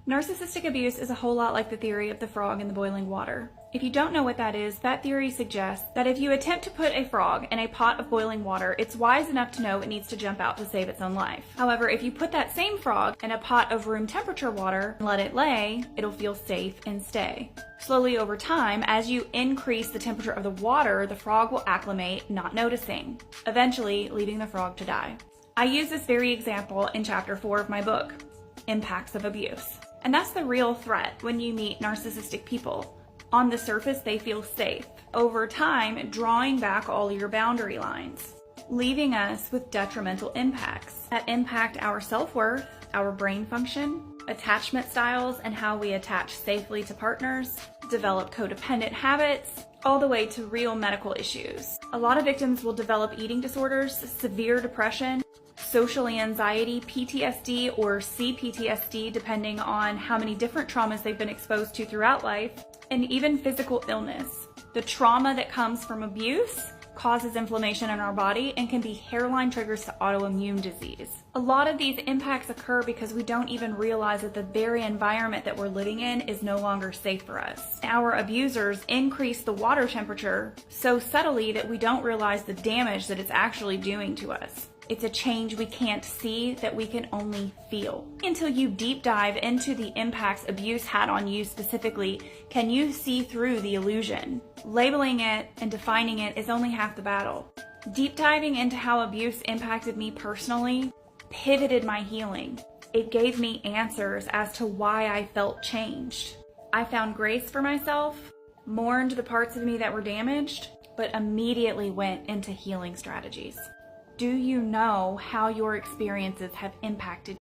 Narcissistic abuse is a whole lot like the theory of the frog in the boiling water. If you don't know what that is, that theory suggests that if you attempt to put a frog in a pot of boiling water, it's wise enough to know it needs to jump out to save its own life. However, if you put that same frog in a pot of room temperature water and let it lay, it'll feel safe and stay. Slowly over time, as you increase the temperature of the water, the frog will acclimate, not noticing, eventually leaving the frog to die. I use this very example in chapter 4 of my book, Impacts of Abuse. And that's the real threat when you meet narcissistic people. On the surface, they feel safe. Over time, drawing back all your boundary lines, leaving us with detrimental impacts that impact our self-worth, our brain function, attachment styles, and how we attach safely to partners, develop codependent habits, all the way to real medical issues. A lot of victims will develop eating disorders, severe depression, social anxiety, PTSD, or CPTSD, depending on how many different traumas they've been exposed to throughout life, and even physical illness. The trauma that comes from abuse causes inflammation in our body and can be hairline triggers to autoimmune disease. A lot of these impacts occur because we don't even realize that the very environment that we're living in is no longer safe for us. Our abusers increase the water temperature so subtly that we don't realize the damage that it's actually doing to us. It's a change we can't see, that we can only feel. Until you deep dive into the impacts abuse had on you specifically, can you see through the illusion. Labeling it and defining it is only half the battle. Deep diving into how abuse impacted me personally pivoted my healing. It gave me answers as to why I felt changed. I found grace for myself, mourned the parts of me that were damaged, but immediately went into healing strategies. Do you know how your experiences have impacted